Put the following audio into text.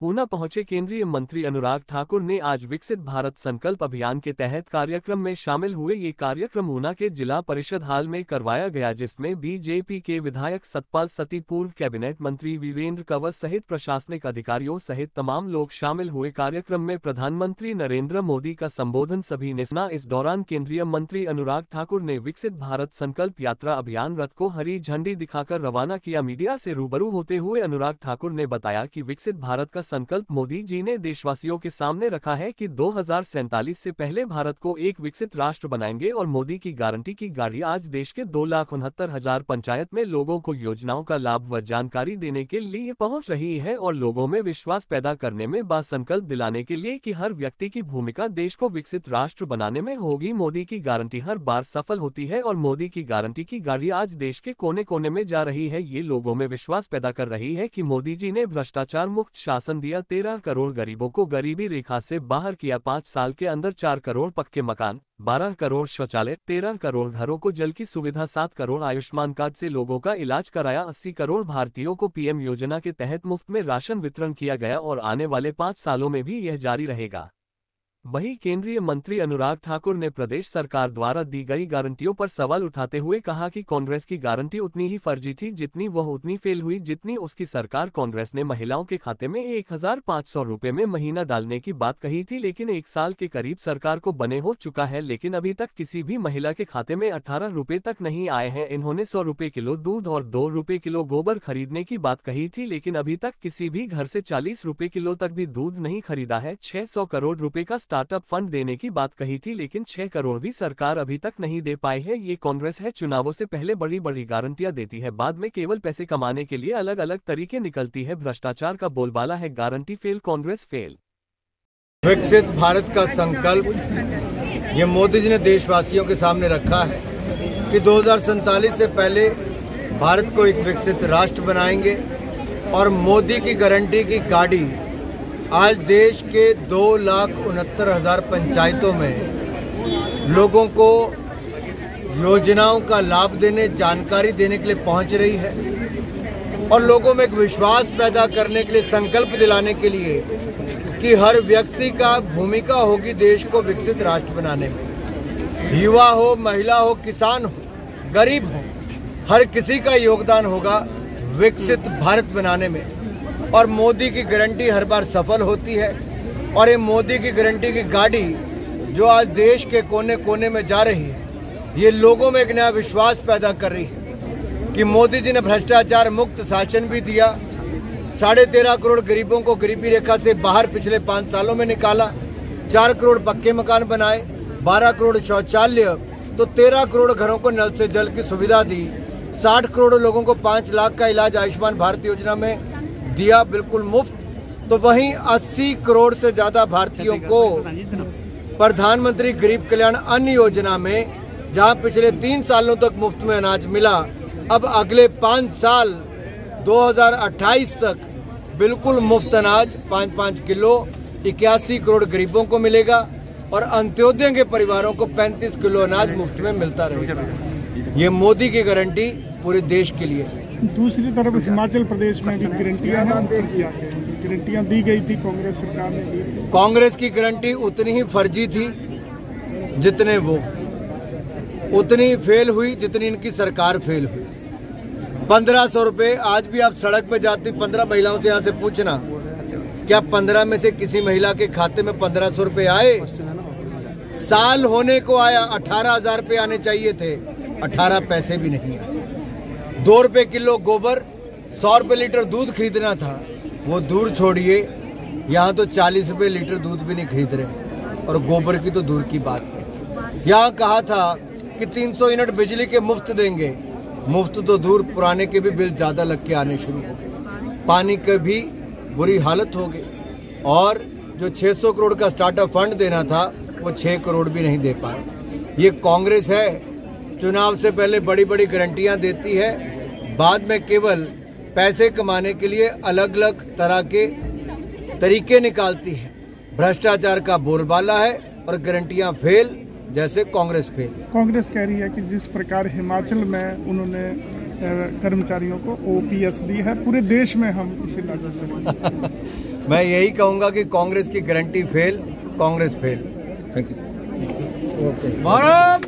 ऊना पहुंचे केंद्रीय मंत्री अनुराग ठाकुर ने आज विकसित भारत संकल्प अभियान के तहत कार्यक्रम में शामिल हुए। ये कार्यक्रम ऊना के जिला परिषद हाल में करवाया गया, जिसमें बीजेपी के विधायक सतपाल सत्ती, पूर्व कैबिनेट मंत्री वीरेंद्र कंवर सहित प्रशासनिक अधिकारियों सहित तमाम लोग शामिल हुए। कार्यक्रम में प्रधानमंत्री नरेंद्र मोदी का संबोधन सभी ने सुना। इस दौरान केंद्रीय मंत्री अनुराग ठाकुर ने विकसित भारत संकल्प यात्रा अभियान रथ को हरी झंडी दिखाकर रवाना किया। मीडिया से रूबरू होते हुए अनुराग ठाकुर ने बताया कि विकसित भारत का संकल्प मोदी जी ने देशवासियों के सामने रखा है कि 2047 से पहले भारत को एक विकसित राष्ट्र बनाएंगे और मोदी की गारंटी की गाड़ी आज देश के 2,69,000 पंचायत में लोगों को योजनाओं का लाभ व जानकारी देने के लिए पहुंच रही है और लोगों में विश्वास पैदा करने में संकल्प दिलाने के लिए कि हर व्यक्ति की भूमिका देश को विकसित राष्ट्र बनाने में होगी। मोदी की गारंटी हर बार सफल होती है और मोदी की गारंटी की गाड़ी आज देश के कोने कोने में जा रही है। ये लोगों में विश्वास पैदा कर रही है कि मोदी जी ने भ्रष्टाचार मुक्त शासन दिया, 13 करोड़ गरीबों को गरीबी रेखा से बाहर किया, 5 साल के अंदर 4 करोड़ पक्के मकान, 12 करोड़ शौचालय, 13 करोड़ घरों को जल की सुविधा, 7 करोड़ आयुष्मान कार्ड से लोगों का इलाज कराया, 80 करोड़ भारतीयों को पीएम योजना के तहत मुफ्त में राशन वितरण किया गया और आने वाले 5 सालों में भी यह जारी रहेगा। वहीं केंद्रीय मंत्री अनुराग ठाकुर ने प्रदेश सरकार द्वारा दी गई गारंटियों पर सवाल उठाते हुए कहा कि कांग्रेस की गारंटी उतनी ही फर्जी थी जितनी वह उतनी फेल हुई जितनी उसकी सरकार। कांग्रेस ने महिलाओं के खाते में 1,500 रुपए में महीना डालने की बात कही थी, लेकिन 1 साल के करीब सरकार को बने हो चुका है, लेकिन अभी तक किसी भी महिला के खाते में 18 रुपए तक नहीं आए हैं। इन्होंने 100 रुपए किलो दूध और 2 रुपए किलो गोबर खरीदने की बात कही थी, लेकिन अभी तक किसी भी घर से 40 रुपए किलो तक भी दूध नहीं खरीदा है। 600 करोड़ रुपए का स्टार्टअप फंड देने की बात कही थी, लेकिन 6 करोड़ भी सरकार अभी तक नहीं दे पाई है। ये कांग्रेस है, चुनावों से पहले बड़ी बड़ी गारंटियां देती है, बाद में केवल पैसे कमाने के लिए अलग अलग तरीके निकलती है। भ्रष्टाचार का बोलबाला है, गारंटी फेल, कांग्रेस फेल। विकसित भारत का संकल्प ये मोदी जी ने देशवासियों के सामने रखा है कि 2047 से पहले भारत को एक विकसित राष्ट्र बनाएंगे और मोदी की गारंटी की गाड़ी आज देश के 2,69,000 पंचायतों में लोगों को योजनाओं का लाभ देने, जानकारी देने के लिए पहुंच रही है और लोगों में एक विश्वास पैदा करने के लिए, संकल्प दिलाने के लिए कि हर व्यक्ति का भूमिका होगी देश को विकसित राष्ट्र बनाने में। युवा हो, महिला हो, किसान हो, गरीब हो, हर किसी का योगदान होगा विकसित भारत बनाने में। और मोदी की गारंटी हर बार सफल होती है और ये मोदी की गारंटी की गाड़ी जो आज देश के कोने कोने में जा रही है, ये लोगों में एक नया विश्वास पैदा कर रही है कि मोदी जी ने भ्रष्टाचार मुक्त शासन भी दिया, 13.5 करोड़ गरीबों को गरीबी रेखा से बाहर पिछले 5 सालों में निकाला, 4 करोड़ पक्के मकान बनाए, 12 करोड़ शौचालय, तो 13 करोड़ घरों को नल से जल की सुविधा दी, 60 करोड़ लोगों को 5 लाख का इलाज आयुष्मान भारत योजना में दिया बिल्कुल मुफ्त। तो वहीं 80 करोड़ से ज्यादा भारतीयों को प्रधानमंत्री गरीब कल्याण अन्न योजना में, जहां पिछले 3 सालों तक मुफ्त में अनाज मिला, अब अगले 5 साल 2028 तक बिल्कुल मुफ्त अनाज 5-5 किलो 81 करोड़ गरीबों को मिलेगा और अंत्योदय के परिवारों को 35 किलो अनाज मुफ्त में मिलता रहेगा। ये मोदी की गारंटी पूरे देश के लिए। दूसरी तरफ हिमाचल प्रदेश में भी गारंटियां दी गई थी, कांग्रेस सरकार ने दी थी। कांग्रेस की गारंटी उतनी ही फर्जी थी जितने वो, उतनी फेल हुई जितनी इनकी सरकार फेल हुई। 1,500 रुपए आज भी आप सड़क पे जाती 15 महिलाओं से यहाँ से पूछना, क्या 15 में से किसी महिला के खाते में 1,500 रुपए आए? साल होने को आया, 18,000 रुपए आने चाहिए थे, 18 पैसे भी नहीं आए। 2 रुपए किलो गोबर, 100 रुपए लीटर दूध खरीदना था, वो दूर छोड़िए, यहाँ तो 40 रुपए लीटर दूध भी नहीं खरीद रहे और गोबर की तो दूर की बात है। यहाँ कहा था कि 300 यूनिट बिजली के मुफ्त देंगे, मुफ्त तो दूर, पुराने के भी बिल ज्यादा लग के आने शुरू हो गए, पानी के भी बुरी हालत हो गई और जो 600 करोड़ का स्टार्टअप फंड देना था वो 6 करोड़ भी नहीं दे पाए। ये कांग्रेस है, चुनाव से पहले बड़ी बड़ी गारंटियां देती है, बाद में केवल पैसे कमाने के लिए अलग अलग तरह के तरीके निकालती है। भ्रष्टाचार का बोलबाला है और गारंटियां फेल, जैसे कांग्रेस फेल। कांग्रेस कह रही है कि जिस प्रकार हिमाचल में उन्होंने कर्मचारियों को OPS दी है, पूरे देश में हम इसे लागू करेंगे। मैं यही कहूंगा कि कांग्रेस की guarantee fail, Congress fail. Thank you. Bharat